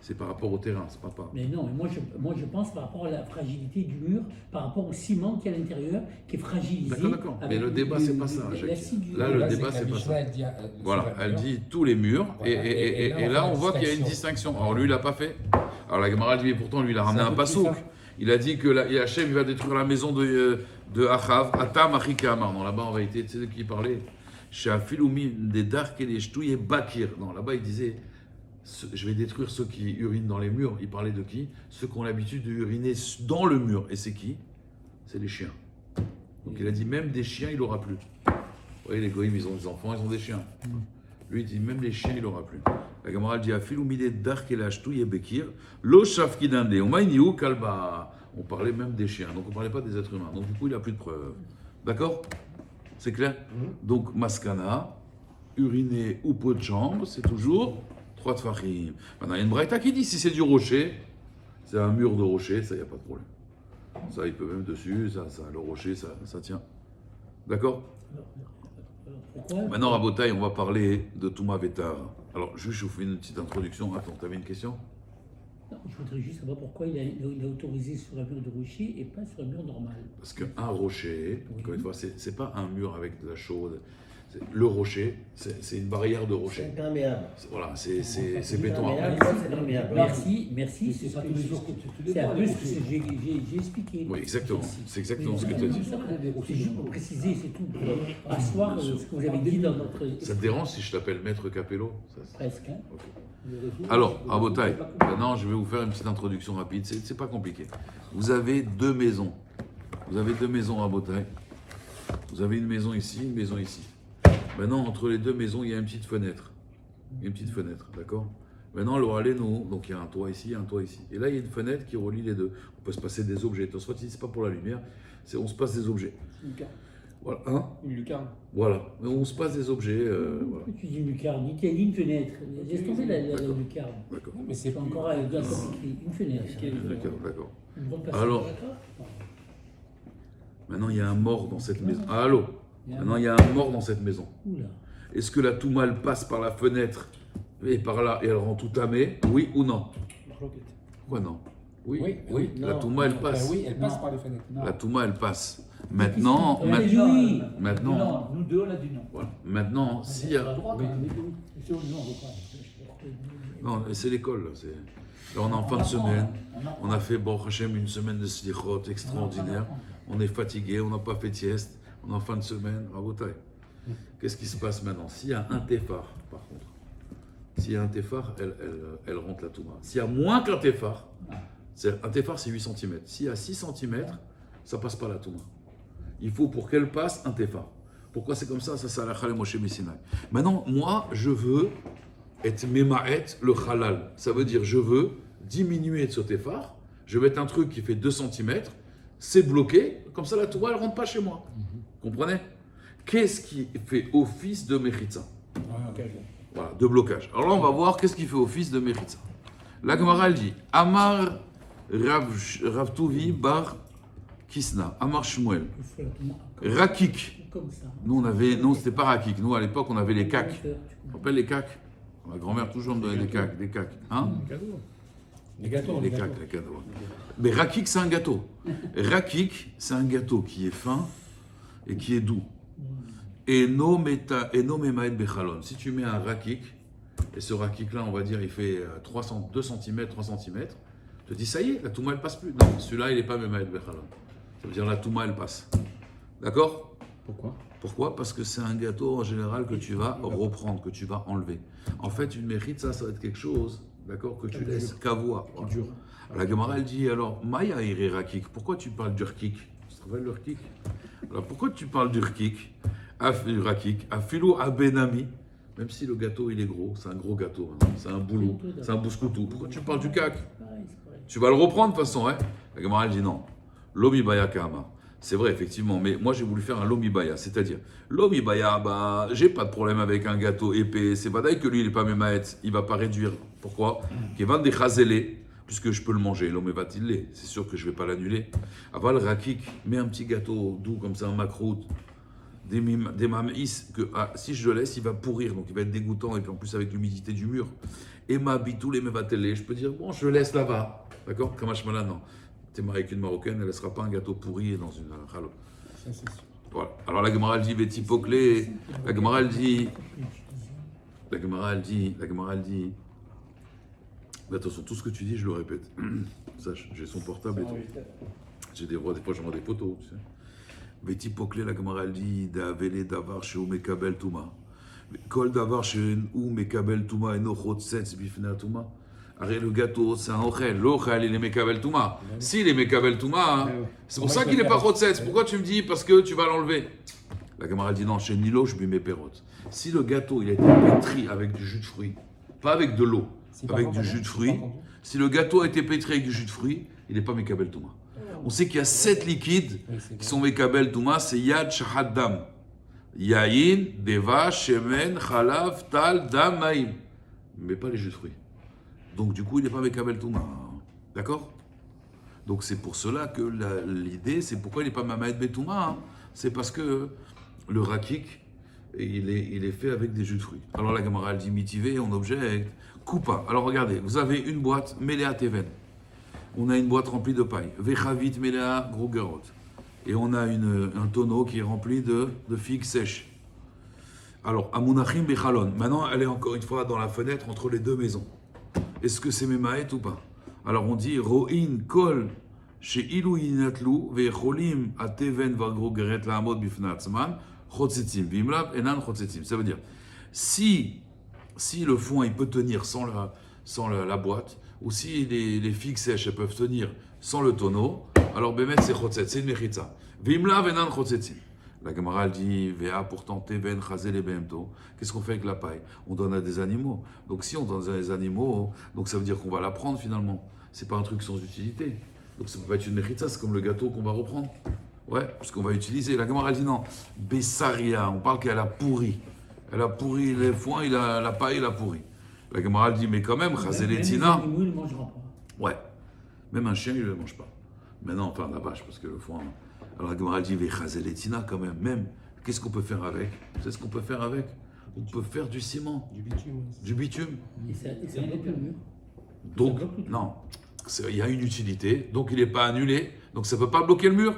C'est par rapport au terrain, c'est pas. Mais non, mais moi je pense par rapport à la fragilité du mur, par rapport au ciment qui est à l'intérieur, qui est fragilisé. D'accord. Mais le débat, c'est pas ça, Jacques. l'acide Là, le débat, c'est pas ça. Voilà, elle dit tous les murs, et là, on voit qu'il y a une distinction. Alors lui, il l'a pas fait. Alors la Gemara dit, pourtant, lui, il a ramené un pasouk. Il a dit que Hachem, il va détruire la maison de Achav, Atam Achika Amar. Non, là-bas, en réalité, tu sais de qui il parlait? Chez Afiloumi, des Dark et les Shtouy et Bakir. Non, là-bas, il disait. Je vais détruire ceux qui urinent dans les murs. Il parlait de qui? Ceux qui ont l'habitude d'uriner dans le mur. Et c'est qui? C'est les chiens. Donc il a dit même des chiens, il n'aura plus. Vous voyez, les goïms, ils ont des enfants, ils ont des chiens. Lui, il dit même les chiens, il n'aura plus. La Gemara dit Afil ou midé dark et l'achtou et bekir, lo shafki dinde, on maïniou kalba. On parlait même des chiens, donc on ne parlait pas des êtres humains. Donc du coup, il n'a plus de preuves. D'accord? C'est clair? Donc maskana, uriner ou pot de chambre, c'est toujours 3 tfachim. Maintenant, il y a une braïta qui dit si c'est du rocher, c'est un mur de rocher, ça, il n'y a pas de problème. Ça, il peut même dessus, ça le rocher, ça tient. D'accord? Pourquoi? Maintenant, Rabotaï, on va parler de Touma Vetar. Alors, juste, je vous fais une petite introduction. Attends, tu avais une question? Non, je voudrais juste savoir pourquoi il a autorisé sur un mur de rocher et pas sur un mur normal. Parce qu'un rocher, encore une fois, c'est pas un mur avec de la chaude. Le rocher, c'est une barrière de rocher. C'est imperméable. Voilà, c'est béton armé. Merci, c'est un peu ce que j'ai expliqué. Oui, exactement. C'est exactement ce que tu as dit. C'est juste pour préciser, c'est tout. Pour asseoir ce que vous avez dit dans notre. Ça te dérange si je t'appelle Maître Capello? Presque. Hein. Okay. Alors, Rabotaï, maintenant je vais vous faire une petite introduction rapide. C'est pas compliqué. Vous avez 2 maisons. Vous avez 2 maisons, Rabotaï. Vous avez une maison ici, une maison ici. Maintenant, entre les 2 maisons, il y a une petite fenêtre. Une petite fenêtre, d'accord? Maintenant, l'oraleno, donc il y a un toit ici, un toit ici. Et là, il y a une fenêtre qui relie les 2. On peut se passer des objets. Soit c'est pas pour la lumière, on se passe des objets. Voilà. Hein? Une lucarne. Voilà. Mais on se passe des objets. Voilà. Tu dis une lucarne, il y a une fenêtre. Laisse tomber la lucarne. D'accord. Mais c'est pas Encore une fenêtre. D'accord. Une bonne personne. Alors, Maintenant, il y a un mort dans cette maison. Ah, allô? Maintenant, il y a un mort dans cette maison. Oula. Est-ce que la Touma, elle passe par la fenêtre et par là et elle rend tout tamé? Oui ou non? Pourquoi non? Oui, la Touma, elle passe. Oui, elle passe par les fenêtres. La Touma, elle passe. Maintenant, Elle a dit oui. maintenant, Non, nous deux, on a dit non. voilà. Maintenant, s'il y À a... droite, Oui. on a dit oui. C'est au nom, on va pas. Non, c'est l'école, là. Là, on est en fin de semaine. On a fait, bon, Hachem, une semaine de slichot extraordinaire. On est fatigué, on n'a pas fait de sieste. On est en fin de semaine, rabotaï. Qu'est-ce qui se passe maintenant? S'il y a un téphar, par contre, s'il y a un téphar, elle rentre la Touma. S'il y a moins qu'un téphar, un téphar c'est 8 cm. S'il y a 6 cm, ça passe pas la Touma. Il faut pour qu'elle passe un téphar. Pourquoi c'est comme ça? Ça, c'est la Khalem Moshe Messinaï. Maintenant, moi, je veux être Memaet le halal. Ça veut dire, je veux diminuer de ce téphar. Je vais mettre un truc qui fait 2 cm. C'est bloqué. Comme ça, la Touma, elle rentre pas chez moi. Comprenez? Qu'est-ce qui fait office de Mechitza? Voilà, de blocage. Alors là, on va voir qu'est-ce qui fait office de Mechitza. La Gemara, elle dit Amar Rav Tuvi bar Kisna, Amar Shmuel, Rakik. Comme ça. Nous, c'était pas Rakik. Nous, à l'époque, on avait les cacs. On appelle les cacs. Ma grand-mère toujours me donnait des cacs. Des cacs. Hein? Les gâteaux. Les cacs, les gâteaux. Mais Rakik, c'est un gâteau. Rakik, c'est un gâteau qui est fin et qui est doux. Et no memaed bechalon. Si tu mets un rakik, et ce rakik-là, on va dire, il fait 2 cm, 3 cm, tu te dis, ça y est, la touma, elle passe plus. Non, celui-là, il n'est pas memaed bechalon. Ça veut dire, la touma, elle passe. D'accord? Pourquoi? Pourquoi? Parce que c'est un gâteau, en général, que tu vas reprendre, que tu vas enlever. En fait, une mérite, ça va être quelque chose, d'accord, que tu laisses kavoa. Qui dure. La Gemara, elle dit, alors, Maya ire rakik, pourquoi tu parles du rakik? Tu te rappelles le rakik? Alors, pourquoi tu parles du rakik? Rakik, afilo abenami, même si le gâteau il est gros, c'est un gros gâteau, hein. C'est un boulot, c'est un bouscoutou. Pourquoi tu parles du cac? Tu vas le reprendre de toute façon, hein? La Gemara elle dit non. L'omibaya kama. C'est vrai, effectivement, mais moi j'ai voulu faire un l'omibaya, c'est-à-dire l'omibaya, bah, j'ai pas de problème avec un gâteau épais. C'est pas d'ailleurs que lui il est pas mémaët, il va pas réduire. Pourquoi? Qu'il va des chazélé, puisque je peux le manger, l'omévatillé, c'est sûr que je vais pas l'annuler. Aval rakik, mets un petit gâteau doux comme ça, un macroute. Des mamis que si je le laisse, il va pourrir, donc il va être dégoûtant, et puis en plus avec l'humidité du mur. Et ma bitou les mevatélé, je peux dire, bon, je le laisse là-bas, d'accord? Kamashmala, non. T'es marié avec une marocaine, elle ne laissera pas un gâteau pourri dans une halo. Ça, c'est sûr. Voilà. Alors la Gemara elle dit, Vétipoclé, la Gemara elle dit, mais attention, tout ce que tu dis, je le répète. Sache, j'ai son portable et tout. J'ai des fois, j'envoie des photos, tu sais. Vétipoclé, la Gemara elle dit, d'avele davar chez Mekabel Touma. Kol davar chez Mekabel Touma et no chotzetz bifna Touma. Arrête, le gâteau, c'est un ochel. L'ochel, il est Mekabel Touma. S'il est Mekabel Touma, c'est pour ça qu'il n'est pas chotzetz. Pourquoi tu me dis? Parce que tu vas l'enlever. La Gemara elle dit, non, chez Nilo, je mets mes pérotes. Si le gâteau, il a été pétri avec du jus de fruits, pas avec de l'eau, avec du jus de fruits, si le gâteau a été pétri avec du jus de fruits, il n'est pas Mekabel Touma. On sait qu'il y a 7 liquides qui sont Mekabel Touma, c'est Yad, Shahad, Dam. Yaïn, Deva, Shemen, Khalav, Tal, Dam, Maïm. Mais pas les jus de fruits. Donc du coup, il n'est pas Mekabel Touma. D'accord? Donc c'est pour cela que l'idée, c'est pourquoi il n'est pas Mamaed Betouma. Hein. C'est parce que le rakik, il est fait avec des jus de fruits. Alors la Gemara elle dit mitivé, on objecte. Coupa. Alors regardez, vous avez une boîte Melea Teven. On a une boîte remplie de paille. Vechavit Melea Grogerot. Et on a un tonneau qui est rempli de figues sèches. Alors, Amunachim Bechalon. Maintenant, elle est encore une fois dans la fenêtre entre les deux maisons. Est-ce que c'est Memaet ou pas? Alors on dit Ro'in Kol chez Ilou Yinatlu Vecholim Ateven Vargrogeret Lahamod Bifnatzman Chotzetim Bimlab Enan Chotzetim. Ça veut dire si le foin il peut tenir sans la boîte, ou si les figues sèches elles peuvent tenir sans le tonneau, alors Bémet c'est Chotzet, c'est une Mechitza. Bimlab Enan Chotzetim. La Gemara elle dit Véa pourtant Teven Chazel et Behemto. Qu'est-ce qu'on fait avec la paille? On donne à des animaux. Donc si on donne à des animaux, donc ça veut dire qu'on va la prendre finalement. C'est pas un truc sans utilité. Donc ça peut pas être une mechitza, c'est comme le gâteau qu'on va reprendre. Ouais, parce qu'on va utiliser. La Gemara elle dit non. Bessaria, on parle qu'elle a pourri. Elle a pourri les foins, la paille, elle a pourri. La Gemara elle dit mais quand même, Chazel et Tina. Les animaux, ils ne mangeront pas. Ouais. Même un chien, il ne le mange pas. Maintenant, enfin la vache, parce que le foin. Alors la Gemara dit, Vechazeletina quand même, qu'est-ce qu'on peut faire avec? Vous savez ce qu'on peut faire avec? On peut faire du ciment, Du bitume. du bitume. Et ça bloque le mur. Donc, Ça bloque tout. non, il y a une utilité, donc il n'est pas annulé, donc ça ne peut pas bloquer le mur.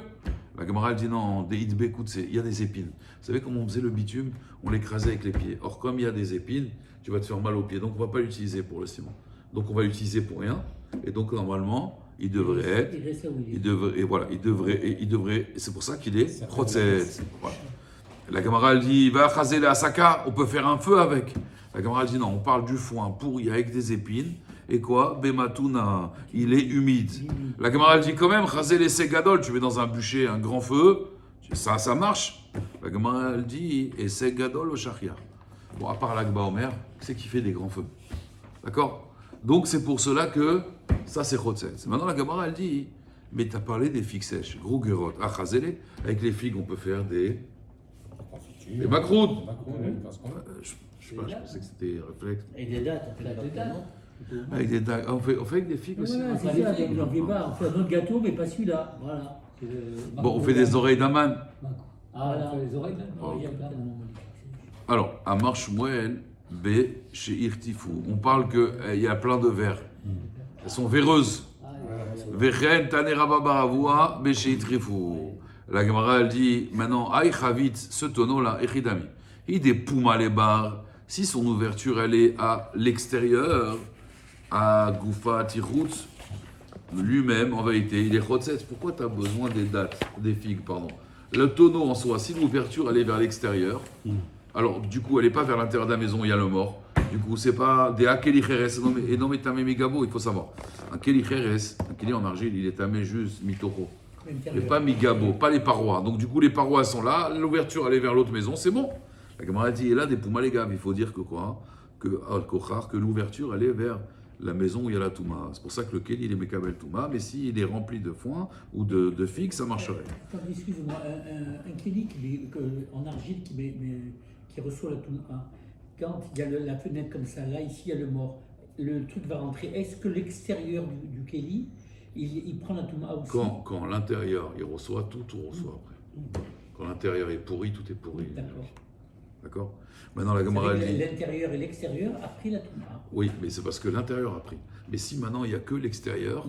La Gemara elle dit non, écoute, il y a des épines. Vous savez comment on faisait le bitume? On l'écrasait avec les pieds. Or, comme il y a des épines, tu vas te faire mal aux pieds, donc on ne va pas l'utiliser pour le ciment. Donc on va l'utiliser pour rien, et donc normalement, il devrait être. Il reste là où il est. Il devrait, c'est pour ça qu'il est Chotzet. Voilà. La Gemara elle dit, va chaser la asaka, on peut faire un feu avec. La Gemara elle dit non, on parle du foin pourri avec des épines. Et quoi? Bematuna, il est humide. La Gemara elle dit quand même, chaser les segadol, tu mets dans un bûcher un grand feu, ça marche. La Gemara elle dit, et segadol au shachia. Bon, à part l'Akba Omer, c'est qui fait des grands feux. D'accord? Donc c'est pour cela que ça c'est Chotzet. Maintenant la Gemara elle dit, mais tu as parlé des figues sèches, gros gerot, chazele, avec les figues on peut faire des macroutes. Je sais pas, je pensais que c'était réflexe. Et des dates, on fait la dates. Avec des dagues. On fait avec des figues aussi. Voilà, c'est ça, j'en fais pas. On fait un autre gâteau, mais pas celui-là. Voilà. Bon, on fait des oreilles d'aman. Ah, on fait les oreilles, Non, il y a pas. Alors, à Marshmuel, B, chez Irtifou, on parle qu'il y a plein de verres. Elles sont véreuses. Vechen Tanera Baravua, B, chez Irtifou. La Gemara, elle dit maintenant, Aïe Chavit, ce tonneau-là, Echidami. Il des pouma les barres. Si son ouverture, elle est à l'extérieur, à Goufa Tirut, lui-même, en vérité, il est Chotzet. Pourquoi tu as besoin des dates, des figues, pardon? Le tonneau en soi, si l'ouverture, elle est vers l'extérieur, alors du coup, elle n'est pas vers l'intérieur de la maison, il y a le mort. Du coup, c'est pas des Akeli Cheres, et non mais tamé Migabo, il faut savoir. Un Keli Cheres, un Keli en argile, il est tamé juste Mitoro. Mais pas Migabo, pas les parois. Donc du coup, les parois elles sont là, l'ouverture, elle est vers l'autre maison, c'est bon. La Gemara dit, et là, des Pouma les gars, il faut dire que quoi? Que l'ouverture, elle est vers la maison où il y a la Touma. C'est pour ça que le Keli, il est Mekabel Touma, mais s'il est rempli de foin ou de figues, ça marcherait. Attends, excuse-moi, un Kéli en argile qui reçoit la Touma, quand il y a la fenêtre comme ça, là, ici, il y a le mort, le truc va rentrer. Est-ce que l'extérieur du Kéli, il prend la Touma aussi? Quand l'intérieur, il reçoit tout reçoit après. Quand l'intérieur est pourri, tout est pourri. D'accord. D'accord? Maintenant, la Gemara dit... L'intérieur et l'extérieur a pris la Touma. Oui, mais c'est parce que l'intérieur a pris. Mais si maintenant, il n'y a que l'extérieur,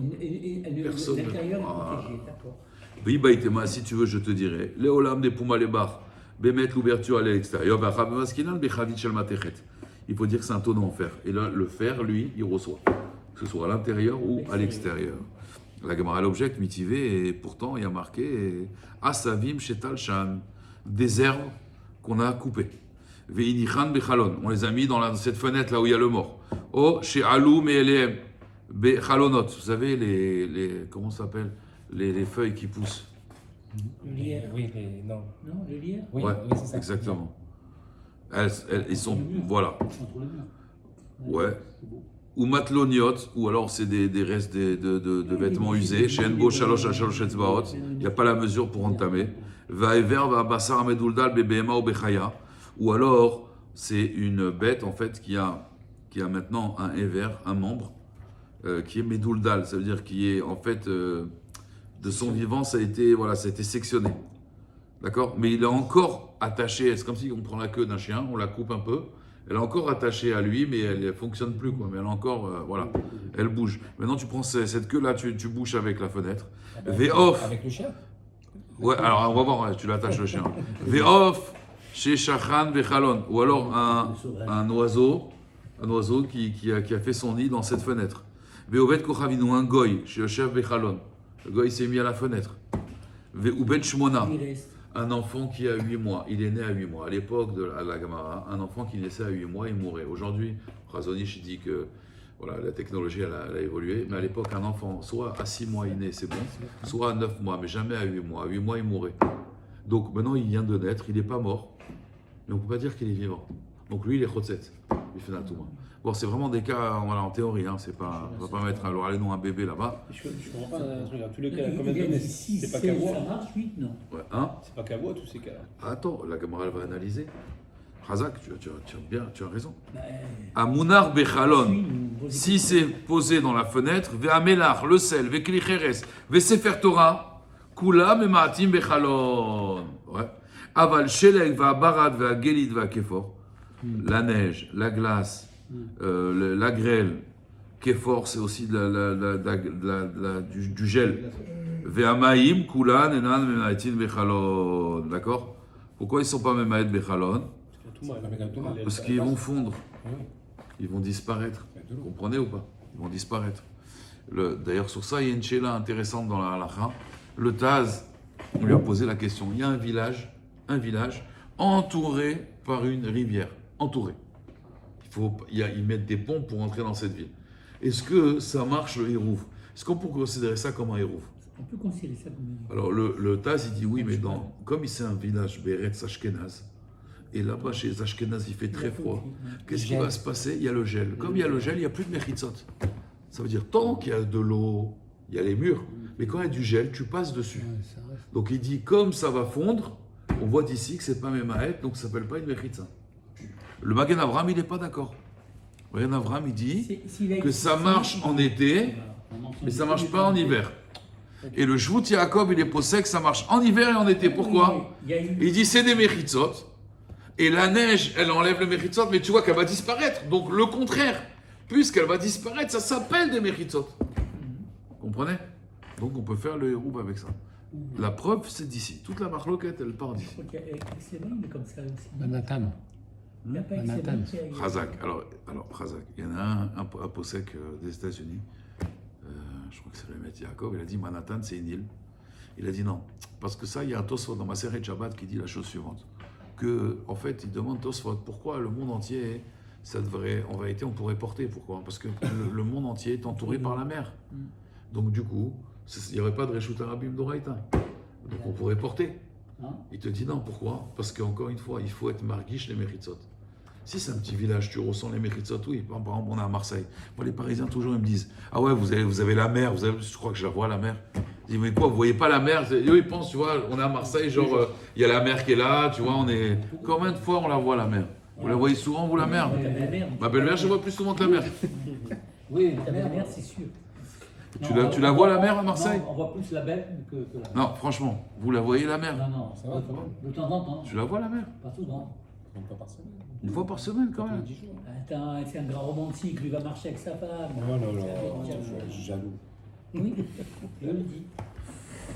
personne... L'intérieur est protégé, d'accord. Oui, Baïtema, si tu veux, je te dirais. Léolam des Pouma les bar, Bémet l'ouverture à l'extérieur, il faut dire que c'est un tonneau en fer. Et là, le fer, lui, il reçoit. Que ce soit à l'intérieur ou à l'extérieur. La Gemara l'objecte mitivé, et pourtant, il y a marqué Asavim Shetal Shan, des herbes qu'on a coupées. Veinichan Bechalon, on les a mis dans cette fenêtre là où il y a le mort. Oh, chez Alou Meelem Bechalonot, vous savez, comment ça s'appelle les feuilles qui poussent. Le lierre. Oui, mais non. Non, le lierre. Oui, Ouais, oui, c'est ça. exactement. Ils sont. Voilà. Entre les murs. Ouais. Ou matloniot, ou alors c'est des restes de vêtements usés. Chez Enbo Shalosh Shalosh Etzbaot, il n'y a pas la mesure pour entamer. Vaever va Bassar Meduldal Bebema ou Bechaya. Ou alors c'est une bête en fait qui a maintenant un éver, un membre, qui est Meduldal, ça veut dire qui est en fait de son vivant, ça a été sectionné. D'accord? Mais il est encore attaché, c'est comme si on prend la queue d'un chien, on la coupe un peu. Elle est encore attachée à lui, mais elle ne fonctionne plus, quoi. Mais elle est encore, elle bouge. Maintenant, tu prends cette queue-là, tu bouches avec la fenêtre. V-off. Avec le chien? Ouais, alors on va voir, tu l'attaches le chien. V-off, chez Shachan Vechalon. Ou alors un oiseau qui a fait son nid dans cette fenêtre. V-ovet Kochavinu, un goy, chez le chef Vechalon. Le goy s'est mis à la fenêtre. V-oubet Shmona. Il reste. Un enfant qui a 8 mois, il est né à 8 mois. À l'époque de la Gemara, un enfant qui naissait à 8 mois, il mourait. Aujourd'hui, Razonich dit que la technologie elle a évolué, mais à l'époque, un enfant, soit à 6 mois il naît, c'est bon, soit à 9 mois, mais jamais à 8 mois. À 8 mois, il mourait. Donc maintenant, il vient de naître, il n'est pas mort, mais on ne peut pas dire qu'il est vivant. Donc lui, il est Chotzet, il fait Natouma. Bon, c'est vraiment des cas, en théorie, on ne va pas mettre alors allez-nous un bébé là-bas. Je comprends pas un truc. Dans tous les cas, Il combien de y a données? ici, C'est pas 16, qu'à voir. ça marche, 8, non. Ouais, C'est pas qu'à voir tous ces cas-là. Attends, la Gemara elle va analyser. Razak, tu as raison. À Mounar Bechalon, si c'est posé dans la fenêtre, Ve'amelach, le sel, Ve'kli Cheres, Ve'sefer Torah, Kula memaatim bechalon. Ouais. Aval shelek va'barad va'gelit va'kefor. La neige, la glace, la grêle. Kefor, c'est aussi du gel. Ve'amaim kulan enan memaatin bechalon. D'accord? Pourquoi ils ne sont pas memaet bechalon? Parce qu'ils vont fondre. Ils vont disparaître. Vous comprenez ou pas? Ils vont disparaître. D'ailleurs, sur ça, il y a une chéla intéressante dans la halakha. Le Taz, on lui a posé la question. Il y a un village entouré par une rivière. Entouré. Ils mettent des ponts pour entrer dans cette ville. Est-ce que ça marche le Hérouv? Est-ce qu'on peut considérer ça comme un Hérouv? On peut considérer ça comme un... Alors, le Taz, il dit oui, mais comme c'est un village, Beretz Ashkenaz, et là-bas, chez les Ashkenaz, il fait très froid. Qu'est-ce qui va se passer? Il y a le gel. Comme il y a le gel, il n'y a plus de mechitzot. Ça veut dire, tant qu'il y a de l'eau, il y a les murs. Mais quand il y a du gel, tu passes dessus. Donc il dit, comme ça va fondre, on voit d'ici que c'est pas Memaet, donc ça ne s'appelle pas une mechitza. Le Magen Avraham, il n'est pas d'accord. Le Magen Avraham, il dit que ça marche en été, mais ça ne marche pas en hiver. Et le Shvut Yaakov, il est posé que ça marche en hiver et en été. Pourquoi? Il dit, c'est des mechitzot. Et la neige, elle enlève le mechitzot, mais tu vois qu'elle va disparaître. Donc le contraire, puisqu'elle va disparaître, ça s'appelle des mechitzot. Vous comprenez? Donc on peut faire le hérouv avec ça. La preuve, c'est d'ici. Toute la marloquette, elle part d'ici. Il est comme ça aussi. Manhattan. Il n'y a pas Manhattan. Chazak. Alors Chazak. Il y en a un posek des États-Unis. Je crois que c'est le Met Yaakov. Il a dit Manhattan, c'est une île. Il a dit non. Parce que ça, il y a un Tosfot dans ma série de Shabbat qui dit la chose suivante. Que, en fait, il demande Tosfot pourquoi le monde entier, ça devrait, en vérité, on pourrait porter. Pourquoi? Parce que le monde entier est entouré par la mer. Donc, du coup, il n'y aurait pas de Reshut Arabim d'Oraïta. Donc, on pourrait porter. Il te dit non, pourquoi? Parce qu'encore une fois, il faut être marguiche les Meritzot. Si c'est un petit village, tu ressens les Meritzot, oui. Par exemple, on est à Marseille. Moi, les Parisiens, toujours, ils me disent ah ouais, vous avez la mer, je crois que je la vois, la mer. Je dis mais quoi, vous voyez pas la mer? Eux, ils pensent, tu vois, on est à Marseille, genre, il y a la mer qui est là, tu vois, on est. Combien de fois on la voit, la mer? Vous la voyez souvent, vous, la mer? Ma belle-mère, je vois plus souvent que la mer. Oui, La mer, c'est sûr. Tu la vois, la mer, à Marseille? Non, on voit plus la mer que la mer. Non, franchement, vous la voyez, la mer? Non, Ça va, quand même. de temps en temps. Tu la vois, la mer? Pas souvent. Une fois par semaine. Une fois par semaine, quand même. 10 jours. Attends, c'est un grand romantique, lui va marcher avec sa femme. Non, non, non, je suis jaloux. Oui, je le dis.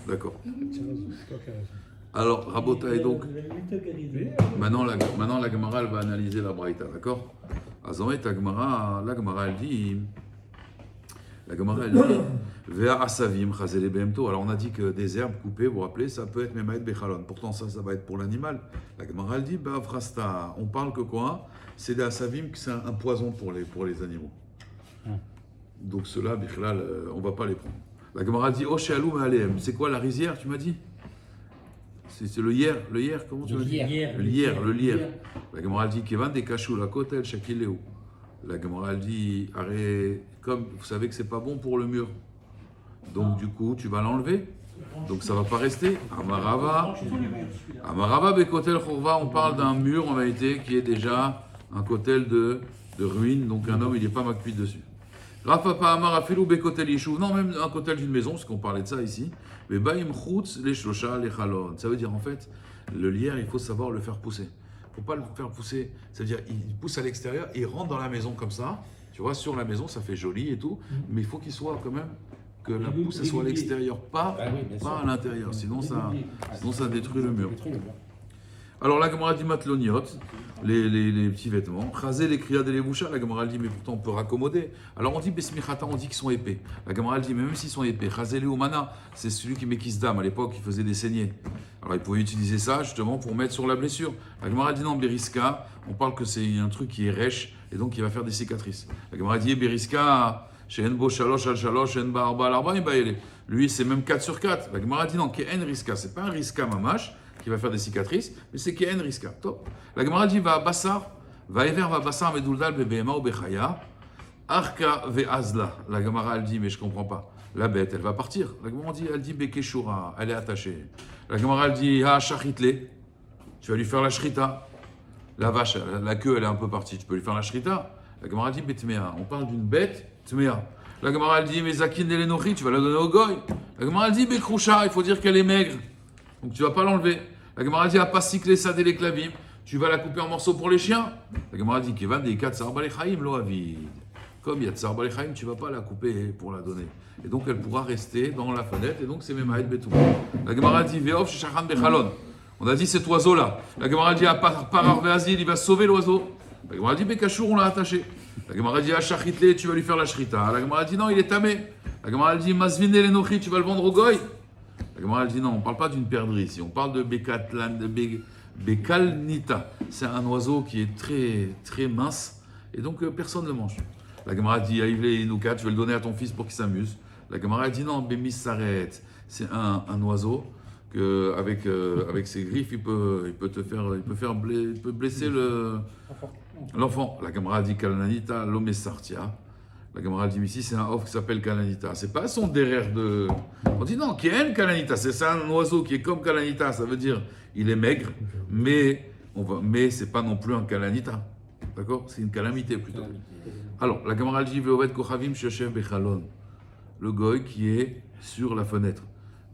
D'accord. C'est toi qui as raison. Alors, Rabotai, donc, Vous avez vu, toi, qui a raison. maintenant la Gemara, elle va analyser la Braïta, d'accord? Azamet, la Gemara, elle dit, Vea asavim chazele behemto. Alors, on a dit que des herbes coupées, vous vous rappelez, ça peut être memaet bechalon. Pourtant, ça va être pour l'animal. La Gemara, elle dit, Ba'avrasta. On parle que quoi? C'est des asavim, c'est un poison pour les animaux. Donc, ceux-là, bichlal, on ne va pas les prendre. La Gemara dit, Oshéalou ma'alehem. C'est quoi la rizière, tu m'as dit? C'est le hier, comment tu Le l'as dit? lierre. Le lierre. La Gemara dit Kevan des kachou la kotel shakileu. La Gemara dit arrête, comme vous savez que c'est pas bon pour le mur. Donc du coup, tu vas l'enlever. Donc ça va pas rester. Amarava bekotel chorva, on parle d'un mur en vérité qui est déjà un kotel de ruine. Donc un homme, il n'est pas macpuit dessus. Rafapa amar afilou bekotel yishuv. Non, même un kotel d'une maison, parce qu'on parlait de ça ici. Mais baim chutz les shlosha les chalon. Ça veut dire en fait, le lierre, il faut savoir le faire pousser. Il ne faut pas le faire pousser. Ça veut dire, il pousse à l'extérieur, il rentre dans la maison comme ça. Tu vois, sur la maison, ça fait joli et tout. Mais il faut qu'il soit quand même, que la pousse elle soit à l'extérieur, pas à l'intérieur. Sinon ça détruit le mur. Alors la Gemara dit matloniot, les petits vêtements. Chazé les kriyad et les bouchas. La Gemara dit mais pourtant on peut raccommoder. Alors on dit besmichata, on dit qu'ils sont épais. La Gemara dit mais même s'ils sont épais, chazé les umana, c'est celui qui met kisdam. À l'époque il faisait des saignées. Alors il pouvait utiliser ça justement pour mettre sur la blessure. La Gemara dit non beriska, on parle que c'est un truc qui est rêche et donc il va faire des cicatrices. La Gemara dit beriska. She'en bo shalosh al shalosh, she'en ba arba al arba, lui c'est même 4 sur 4. La Gemara dit non, ke'en riska, c'est pas un riska mamash qui va faire des cicatrices, mais c'est ke'en riska. Top. La Gemara dit va bassar, va ever va bassar meduldal bebehema ou bechaya, arka ve'azla. La Gemara elle dit mais je comprends pas. La bête elle va partir. La Gemara dit elle dit bekeshura, elle est attachée. La Gemara elle dit ha shachitle, tu vas lui faire la shrita. La vache, la queue elle est un peu partie, tu peux lui faire la shrita. La Gemara dit betmea, on parle d'une bête. La Gemara elle dit mais zakin de l'enochi, tu vas la donner au goy. La Gemara dit Bekroucha, il faut dire qu'elle est maigre. Donc tu ne vas pas l'enlever. La Gemara dit pas cycler ça dès les clavim. Tu vas la couper en morceaux pour les chiens. La Gemara dit Kevan des 4 Tsar Balechaim, lo avid. Comme il y a Tsar Balechaim, tu ne vas pas la couper pour la donner. Et donc elle pourra rester dans la fenêtre. Et donc c'est Memaïd Betou. La Gemara dit Veof Shachan Bechalon. On a dit cet oiseau-là. La Gemara dit Parar Veazil, il va sauver l'oiseau. La Gemara dit Bekachour, on l'a attaché. La Gemara dit Shachitle, tu vas lui faire la shrita. La Gemara dit non, il est tamé. La Gemara dit Mazvine Lenochi, tu vas le vendre au goy. La Gemara dit non, on ne parle pas d'une perdrix ici. On parle de Bekalnita. C'est un oiseau qui est très, très mince. Et donc personne ne le mange. La Gemara dit Aïvle Inouka, tu vas le donner à ton fils pour qu'il s'amuse. La Gemara dit non, Bémis s'arrête. C'est un oiseau que avec ses griffes, il peut blesser l'enfant. La Gemara dit Kalananita, l'homme sartia. La Gemara dit ici, c'est un off qui s'appelle Kalanita. C'est pas son derrière de. On dit non, qui est Kalanita. C'est un oiseau qui est comme Kalanita. Ça veut dire il est maigre, mais c'est pas non plus un Kalanita. D'accord? C'est une calamité plutôt. Alors, la Gemara dit Veovet Kochavim Sheshev Bechalon. Le goy qui est sur la fenêtre.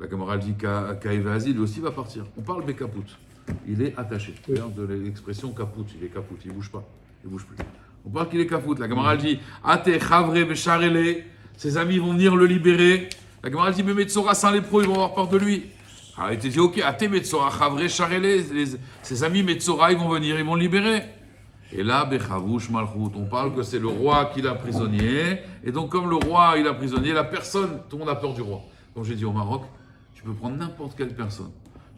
La Gemara dit Kaevazi, lui aussi va partir. On parle Bekaput. Il est attaché. Regarde de l'expression kaput. Il est kaput. Il ne bouge pas. Il ne bouge plus. On parle qu'il est kaput. La Gemara dit Ate Chavre Becharele. Ses amis vont venir le libérer. La Gemara dit Mais Metzora sans lépreux, ils vont avoir peur de lui. Alors il te dit Ok, Ate Metzora Chavre Charele. Ses amis Metzora, ils vont venir, ils vont le libérer. Et là, Bechavouch Malchut, on parle que c'est le roi qui l'a prisonnier. Et donc, comme le roi il a prisonnier, la personne, tout le monde a peur du roi. Comme j'ai dit au Maroc, tu peux prendre n'importe quelle personne.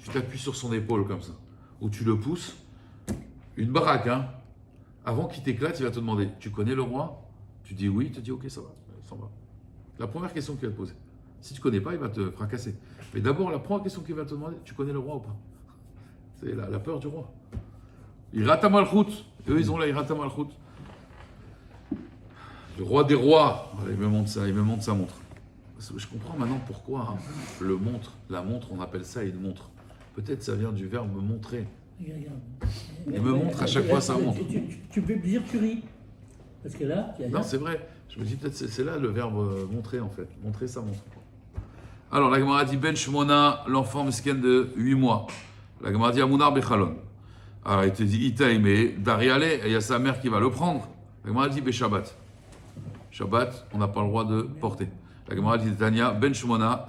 Tu t'appuies sur son épaule comme ça. Ou tu le pousses. Une baraque, hein. Avant qu'il t'éclate, il va te demander Tu connais le roi? Tu dis oui, il te dit ok, ça va, ça va. La première question qu'il va te poser. Si tu ne connais pas, il va te fracasser. Mais d'abord, la première question qu'il va te demander Tu connais le roi ou pas? C'est la peur du roi. Irata Malchut. Eux, ils ont là, Irata Malchut. Le roi des rois. Voilà, il me montre sa montre. Je comprends maintenant pourquoi la montre, on appelle ça une montre. Peut-être ça vient du verbe montrer. Regarde. Il me montre à chaque fois sa montre. Tu peux me dire tu ris. Parce que là, non, c'est vrai. Je me dis peut-être c'est là le verbe montrer en fait. Montrer sa montre. Alors, la Gemara dit Ben Shmona, l'enfant mesken de 8 mois. La Gemara dit Amunar Bechalon. Alors, il te dit Ita aimé, Dariale, et il y a sa mère qui va le prendre. La Gemara dit Beshabbat. Shabbat, on n'a pas le droit de porter. La Gemara dit Tania, Ben Shmona,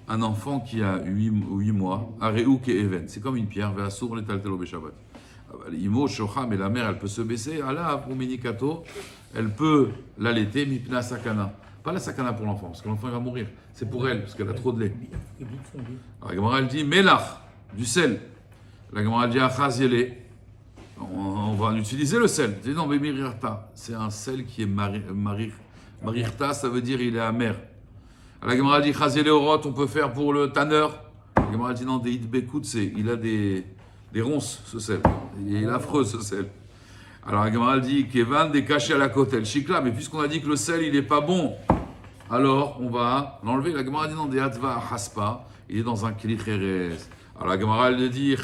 un enfant qui a 8 mois, Areou ke Even. C'est comme une pierre, Ve'asur le taltelo Beshabbat. Imo, Shocha, mais la mère, elle peut se baisser. Allah, pour Menikato, elle peut l'allaiter, Mipna Sakana. Pas la sakana pour l'enfant, parce que l'enfant il va mourir. C'est pour elle, parce qu'elle a trop de lait. Alors, la Gemara, elle dit Melach, du sel. La Gemara dit Achaziele. On va utiliser le sel. Elle dit non, mais Mirirta, c'est un sel qui est Marirta, ça veut dire il est amer. La Gemara dit Chaziele Orot, on peut faire pour le tanneur. La Gemara dit non, des Hitbekut, il a des ronces, ce sel. Il est affreux, ce sel. Alors la Gemara dit Kevan des cachés à la côte, elle chicla, mais puisqu'on a dit que le sel il est pas bon, alors on va l'enlever. La Gemara dit non, des Hatva Haspa, il est dans un Kilicheres. Alors la Gemara elle dit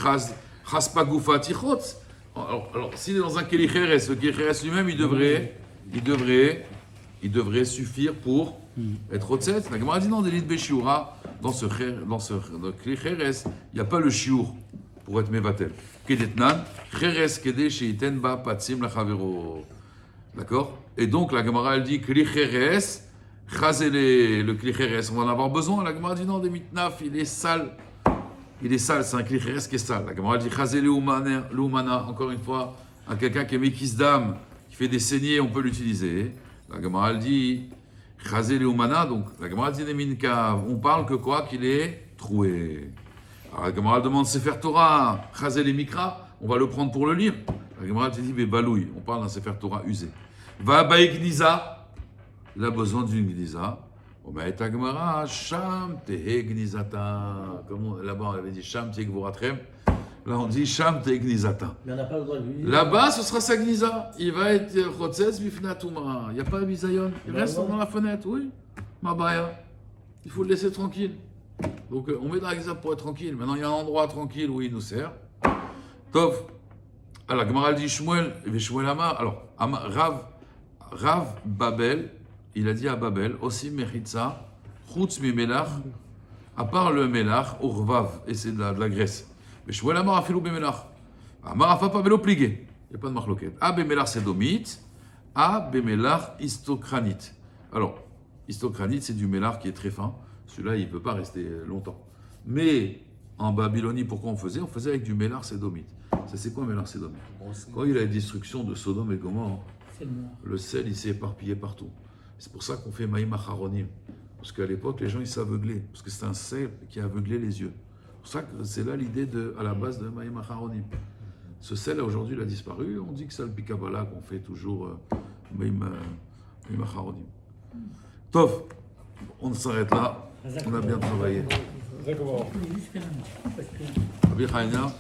Haspa Gufa Tichot. Alors s'il est dans un Kilicheres, le Kilicheres lui-même il devrait suffire pour être Hotset. La Gemara dit non, des Lit Beshiura, dans ce Kilicheres, il n'y a pas le Shiur pour être Mevatel. D'accord? Et donc la Gemara elle dit Kli Cheres, le Kli Cheres, on va en avoir besoin. La Gemara dit non, des mitnaf, il est sale. Il est sale, c'est un Kli Cheres qui est sale. La Gemara dit Chazele Lumana, encore une fois, à quelqu'un qui est Mekis d'âme, qui fait des saignées, on peut l'utiliser. La Gemara elle dit Chazele Lumana, donc la Gemara dit des minkav, on parle que quoi? Qu'il est troué. Alors la Gemara demande Sefer Torah, Chazel et Mikra, on va le prendre pour le lire. La Gemara te dit, mais balouille, on parle d'un Sefer Torah usé. Va baï Gniza, il a besoin d'une Gniza. On va être à Gemara, Sham tehe Gnizata. Comme là-bas on avait dit Sham tehe Gvoratrem, là on dit Sham tehe Gnizata. Mais on n'a pas le droit de lui. Là-bas ce sera sa Gniza. Il va être Chotzes Bifnatouma. Il n'y a pas de bisayon. Il reste dans la fenêtre, oui. Mabaya. Il faut le laisser tranquille. Donc on met dans l'exemple pour être tranquille. Maintenant il y a un endroit tranquille où il nous sert. Tov. Alors Gemara dit Shmuel, et Shmuel Amar. Alors Rav Babel, il a dit à Babel, aussi Mechitza, Chutz Mimelach, À part le melach, urvav, et c'est de la graisse. Mais je vois la mort à filou bemelach. Amarafa pas vélo plié. Il n'y a pas de marloquette. A bemelach sédomite, a bemelach histocranite. Alors, histocranite, c'est du melach qui est très fin. Celui-là, il ne peut pas rester longtemps. Mais en Babylonie, pourquoi on faisait? On faisait avec du melach sédomite. Ça, c'est quoi un melach sédomite? Quand il y a eu la destruction de Sodome et Gomorrhe, C'est le noir. le sel, il s'est éparpillé partout. C'est pour ça qu'on fait Maïm Acharonim. Parce qu'à l'époque, les gens, ils s'aveuglaient. Parce que c'est un sel qui aveuglait les yeux. C'est pour ça que c'est là l'idée à la base de Maïm Acharonim. Ce sel, aujourd'hui, il a disparu. On dit que c'est le Pikabala qu'on fait toujours Maïm Acharonim. Tov, on s'arrête là. On a bien travaillé. D'accord. Je voulais juste faire un petit coup parce que Rabbi Chaim,